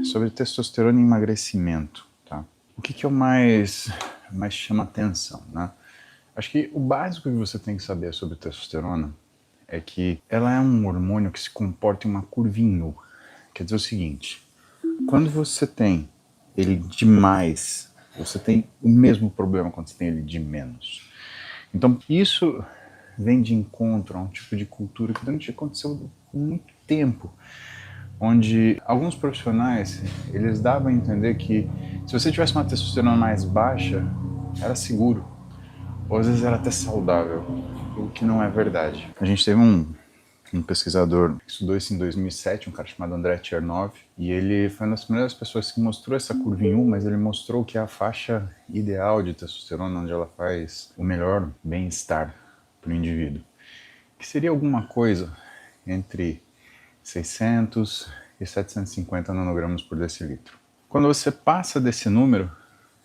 sobre testosterona e emagrecimento, tá? O que é o mais chama atenção, né? Acho que o básico que você tem que saber sobre testosterona é que ela é um hormônio que se comporta em uma curvinha U. Quer dizer o seguinte, quando você tem ele demais, você tem o mesmo problema quando você tem ele de menos. Então, isso vem de encontro a um tipo de cultura que durante aconteceu há muito tempo, onde alguns profissionais, eles davam a entender que se você tivesse uma testosterona mais baixa, era seguro, ou às vezes era até saudável, o que não é verdade. A gente teve um pesquisador que estudou isso em 2007, um cara chamado André Tchernov, e ele foi uma das primeiras pessoas que mostrou essa curva em U, mas ele mostrou que é a faixa ideal de testosterona, onde ela faz o melhor bem-estar para o indivíduo, que seria alguma coisa entre 600 e 750 nanogramas por decilitro. Quando você passa desse número,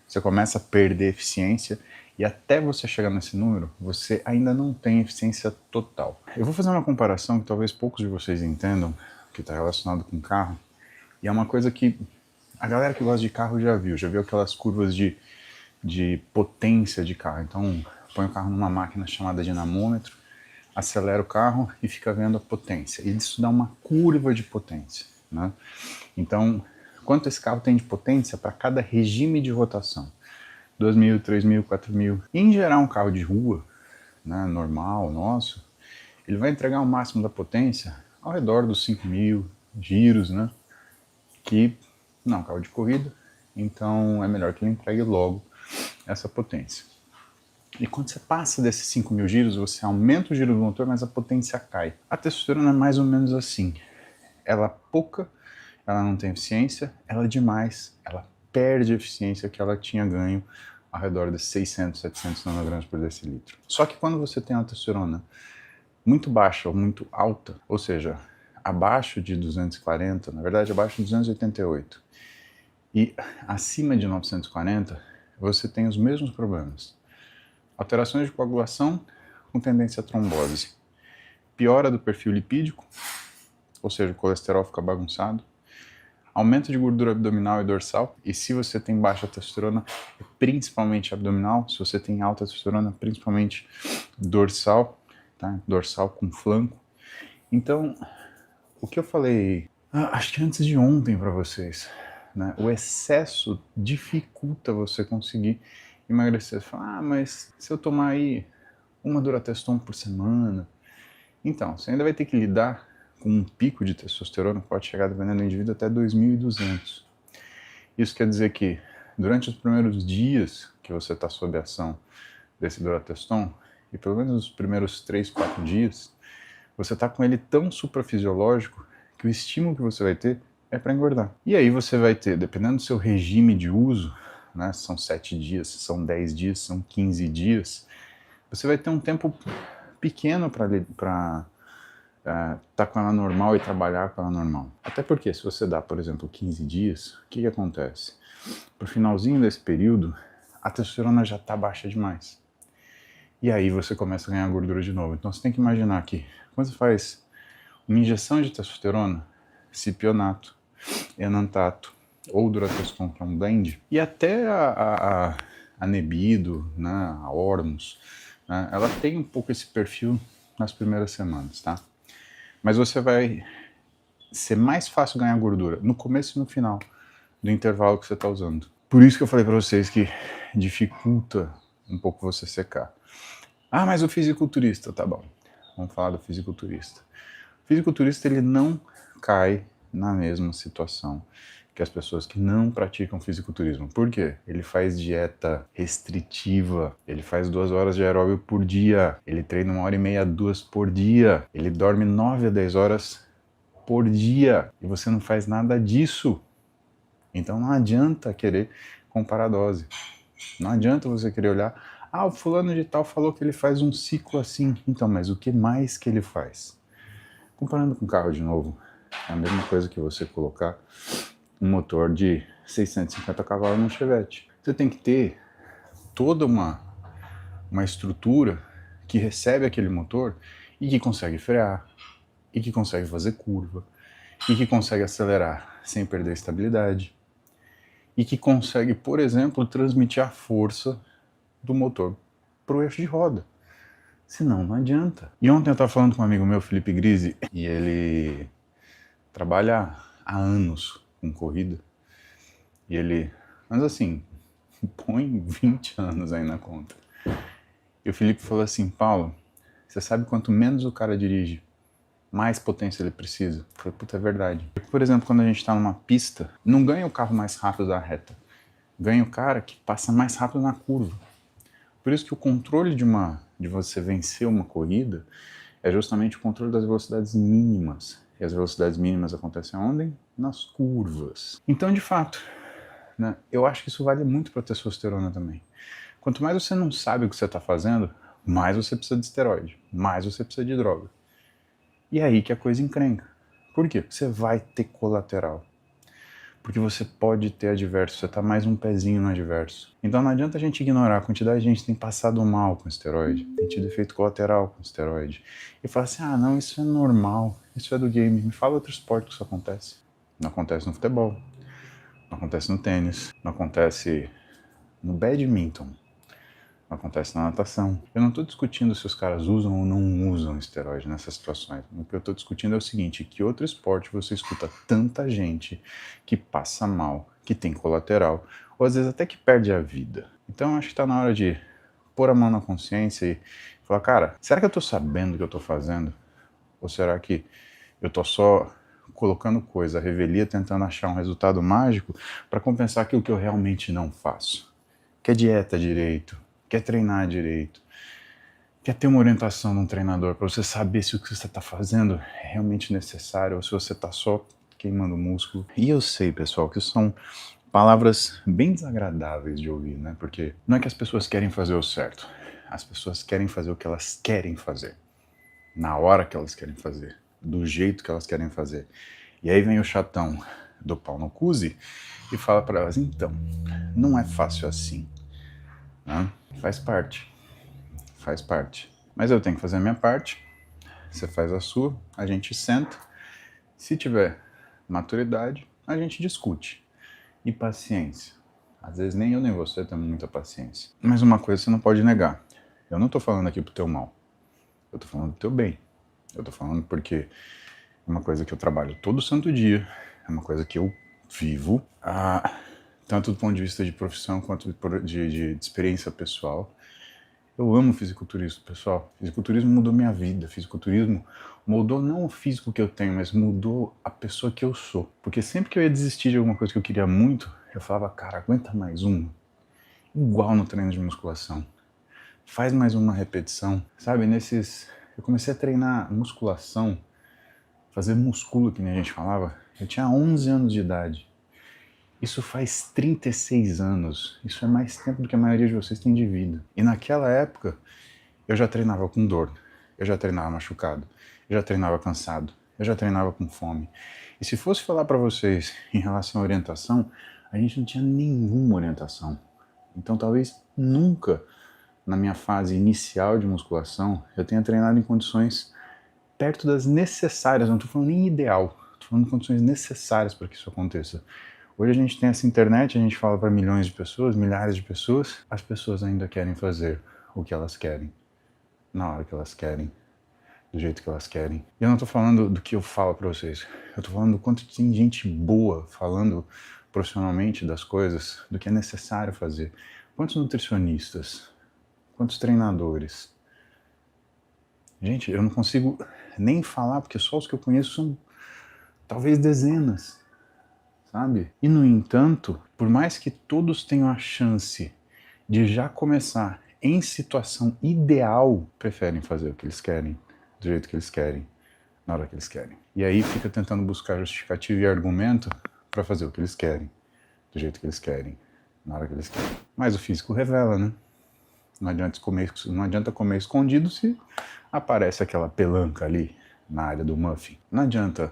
você começa a perder eficiência, e até você chegar nesse número, você ainda não tem eficiência total. Eu vou fazer uma comparação que talvez poucos de vocês entendam, que está relacionado com carro, e é uma coisa que a galera que gosta de carro já viu aquelas curvas de potência de carro. Então, põe o carro numa máquina chamada dinamômetro, acelera o carro e fica vendo a potência. E isso dá uma curva de potência, né? Então, quanto esse carro tem de potência para cada regime de rotação? 2.000, 3.000, 4.000. Em geral, um carro de rua, né, normal, nosso, ele vai entregar o máximo da potência ao redor dos 5.000 giros, né? Que não é um carro de corrida, então é melhor que ele entregue logo essa potência. E quando você passa desses 5.000 giros, você aumenta o giro do motor, mas a potência cai. A testosterona é mais ou menos assim. Ela é pouca, ela não tem eficiência, ela é demais, ela perde a eficiência que ela tinha ganho ao redor de 600, 700 nanogramas por decilitro. Só que quando você tem uma testosterona muito baixa ou muito alta, ou seja, abaixo de 240, na verdade abaixo de 288, e acima de 940, você tem os mesmos problemas. Alterações de coagulação com tendência à trombose. Piora do perfil lipídico, ou seja, o colesterol fica bagunçado. Aumento de gordura abdominal e dorsal. E se você tem baixa testosterona, principalmente abdominal. Se você tem alta testosterona, principalmente dorsal, tá? Dorsal com flanco. Então, o que eu falei, acho que antes de ontem para vocês, né? O excesso dificulta você conseguir emagrecer. Você fala, mas se eu tomar aí uma Durateston por semana, então, você ainda vai ter que lidar com um pico de testosterona que pode chegar, dependendo do indivíduo, até 2.200. Isso quer dizer que, durante os primeiros dias que você está sob a ação desse Durateston, e pelo menos os primeiros 3, 4 dias, você está com ele tão suprafisiológico que o estímulo que você vai ter é para engordar. E aí você vai ter, dependendo do seu regime de uso, né, são 7 dias, são 10 dias, são 15 dias, você vai ter um tempo pequeno para tá com ela normal e trabalhar com ela normal. Até porque se você dá, por exemplo, 15 dias, o que acontece? Pro finalzinho desse período, a testosterona já está baixa demais. E aí você começa a ganhar gordura de novo. Então você tem que imaginar que quando você faz uma injeção de testosterona, cipionato, enantato ou Durateston, que é um blend, e até a Nebido, né, a Ormus, né, ela tem um pouco esse perfil nas primeiras semanas, tá? Mas você vai ser mais fácil ganhar gordura no começo e no final do intervalo que você está usando. Por isso que eu falei para vocês que dificulta um pouco você secar. Ah, mas o fisiculturista, tá bom. Vamos falar do fisiculturista. O fisiculturista, ele não cai na mesma situação que as pessoas que não praticam fisiculturismo. Por quê? Ele faz dieta restritiva, ele faz 2 horas de aeróbio por dia, ele treina 1h30, 2 por dia, ele dorme 9 a 10 horas por dia, e você não faz nada disso. Então não adianta querer comparar a dose. Não adianta você querer olhar, o fulano de tal falou que ele faz um ciclo assim. Então, mas o que mais que ele faz? Comparando com o carro de novo, é a mesma coisa que você colocar um motor de 650 cavalos num Chevette. Você tem que ter toda uma estrutura que recebe aquele motor e que consegue frear, e que consegue fazer curva, e que consegue acelerar sem perder a estabilidade e que consegue, por exemplo, transmitir a força do motor para o eixo de roda. Senão, não adianta. E ontem eu estava falando com um amigo meu, Felipe Grise, e ele trabalha há anos com corrida. E ele, mas assim, põe 20 anos aí na conta. E o Felipe falou assim, Paulo, você sabe quanto menos o cara dirige, mais potência ele precisa? Eu falei, puta, é verdade. Por exemplo, quando a gente está numa pista, não ganha o carro mais rápido da reta, ganha o cara que passa mais rápido na curva. Por isso que o controle de você vencer uma corrida é justamente o controle das velocidades mínimas. E as velocidades mínimas acontecem onde? Nas curvas. Então, de fato, né, eu acho que isso vale muito para a testosterona também. Quanto mais você não sabe o que você está fazendo, mais você precisa de esteroide, mais você precisa de droga. E é aí que a coisa encrenca. Por quê? Porque você vai ter colateral. Porque você pode ter adverso, você está mais um pezinho no adverso. Então não adianta a gente ignorar a quantidade de gente que tem passado mal com esteroide, tem tido efeito colateral com esteroide. E falar assim, ah não, isso é normal, isso é do game. Me fala outro esporte que isso acontece. Não acontece no futebol, não acontece no tênis, não acontece no badminton, não acontece na natação. Eu não estou discutindo se os caras usam ou não usam esteroide nessas situações. O que eu estou discutindo é o seguinte, que outro esporte você escuta tanta gente que passa mal, que tem colateral, ou às vezes até que perde a vida. Então acho que está na hora de pôr a mão na consciência e falar, cara, será que eu estou sabendo o que eu estou fazendo? Ou será que eu estou só colocando coisa, a revelia, tentando achar um resultado mágico para compensar aquilo que eu realmente não faço? Quer dieta direito, quer treinar direito, quer ter uma orientação de um treinador para você saber se o que você está fazendo é realmente necessário ou se você está só queimando músculo. E eu sei, pessoal, que são palavras bem desagradáveis de ouvir, né? Porque não é que as pessoas querem fazer o certo, as pessoas querem fazer o que elas querem fazer, na hora que elas querem fazer, do jeito que elas querem fazer. E aí vem o chatão do pau no cuse e fala para elas, então, não é fácil assim. Né? Faz parte. Mas eu tenho que fazer a minha parte, você faz a sua, a gente senta. Se tiver maturidade, a gente discute. E paciência. Às vezes nem eu nem você temos muita paciência. Mas uma coisa você não pode negar. Eu não tô falando aqui pro teu mal. Eu tô falando pro teu bem. Eu tô falando porque é uma coisa que eu trabalho todo santo dia. É uma coisa que eu vivo. Tanto do ponto de vista de profissão quanto de experiência pessoal. Eu amo fisiculturismo, pessoal. Fisiculturismo mudou minha vida. Fisiculturismo mudou não o físico que eu tenho, mas mudou a pessoa que eu sou. Porque sempre que eu ia desistir de alguma coisa que eu queria muito, eu falava, cara, aguenta mais uma. Igual no treino de musculação. Faz mais uma repetição. Sabe, eu comecei a treinar musculação, fazer musculo, que nem a gente falava. Eu tinha 11 anos de idade. Isso faz 36 anos. Isso é mais tempo do que a maioria de vocês tem de vida. E naquela época, eu já treinava com dor, eu já treinava machucado, eu já treinava cansado, eu já treinava com fome. E se fosse falar para vocês em relação à orientação, a gente não tinha nenhuma orientação. Então talvez nunca, na minha fase inicial de musculação, eu tenha treinado em condições perto das necessárias, não estou falando nem ideal, estou falando de condições necessárias para que isso aconteça. Hoje a gente tem essa internet, a gente fala para milhões de pessoas, milhares de pessoas, as pessoas ainda querem fazer o que elas querem, na hora que elas querem, do jeito que elas querem. E eu não estou falando do que eu falo para vocês, eu estou falando do quanto tem gente boa falando profissionalmente das coisas, do que é necessário fazer. Quantos nutricionistas, quantos treinadores. Gente, eu não consigo nem falar, porque só os que eu conheço são talvez dezenas. Sabe? E no entanto, por mais que todos tenham a chance de já começar em situação ideal, preferem fazer o que eles querem, do jeito que eles querem, na hora que eles querem. E aí fica tentando buscar justificativa e argumento para fazer o que eles querem, do jeito que eles querem, na hora que eles querem. Mas o físico revela, né? Não adianta comer escondido se aparece aquela pelanca ali na área do muffin. Não adianta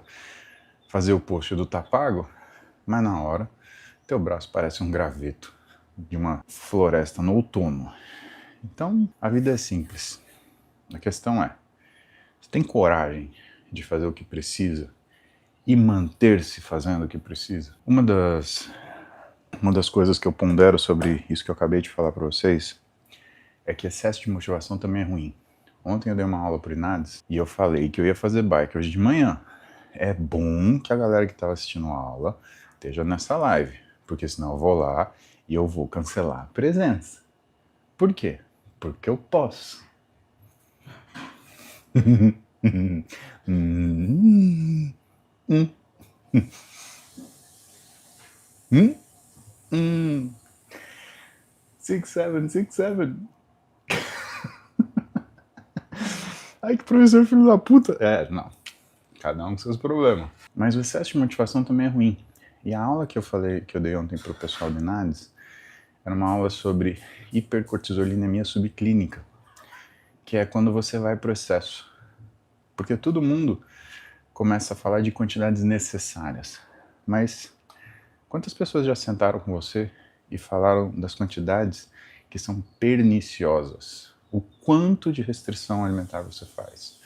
fazer o post do tá pago, mas na hora, teu braço parece um graveto de uma floresta no outono. Então, a vida é simples. A questão é, você tem coragem de fazer o que precisa e manter-se fazendo o que precisa. Uma das coisas que eu pondero sobre isso que eu acabei de falar para vocês é que excesso de motivação também é ruim. Ontem eu dei uma aula pro Inades e eu falei que eu ia fazer bike hoje de manhã. É bom que a galera que estava assistindo a aula esteja nessa live, porque senão eu vou lá e eu vou cancelar a presença. Por quê? Porque eu posso. Hum, hum, hum, hum. 6-7. Ai, que professor filho da puta. Não. Cada um com seus problemas. Mas o excesso de motivação também é ruim. E a aula que eu dei ontem pro pessoal do Inades, era uma aula sobre hipercortisolinemia subclínica, que é quando você vai pro excesso. Porque todo mundo começa a falar de quantidades necessárias. Mas quantas pessoas já sentaram com você e falaram das quantidades que são perniciosas? O quanto de restrição alimentar você faz?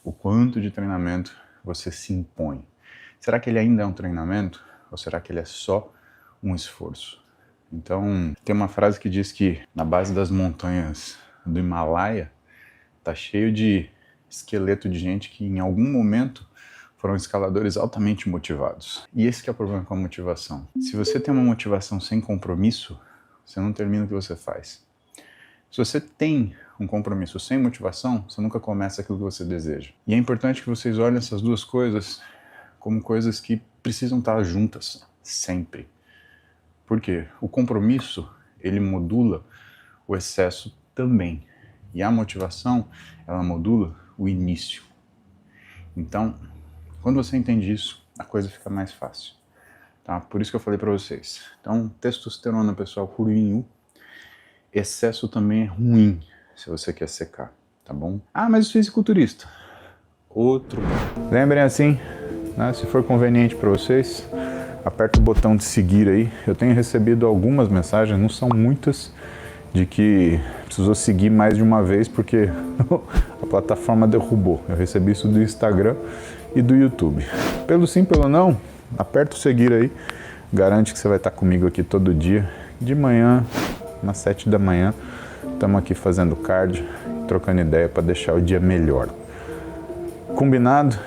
O quanto de treinamento você se impõe? Será que ele ainda é um treinamento? Ou será que ele é só um esforço? Então, tem uma frase que diz que na base das montanhas do Himalaia tá cheio de esqueleto de gente que em algum momento foram escaladores altamente motivados. E esse que é o problema com a motivação. Se você tem uma motivação sem compromisso, você não termina o que você faz. Se você tem um compromisso sem motivação, você nunca começa aquilo que você deseja. E é importante que vocês olhem essas duas coisas como coisas que precisam estar juntas, sempre. Por quê? O compromisso, ele modula o excesso também. E a motivação, ela modula o início. Então, quando você entende isso, a coisa fica mais fácil. Tá? Por isso que eu falei para vocês. Então, testosterona, pessoal, purinho. Excesso também é ruim, se você quer secar, tá bom? Ah, mas o fisiculturista. Outro. Lembrem assim, né, se for conveniente para vocês, aperta o botão de seguir aí. Eu tenho recebido algumas mensagens, não são muitas, de que precisou seguir mais de uma vez porque a plataforma derrubou. Eu recebi isso do Instagram e do YouTube. Pelo sim, pelo não, aperta o seguir aí. Garante que você vai estar comigo aqui todo dia, de manhã, às 7 da manhã. Estamos aqui fazendo cardio, trocando ideia para deixar o dia melhor. Combinado?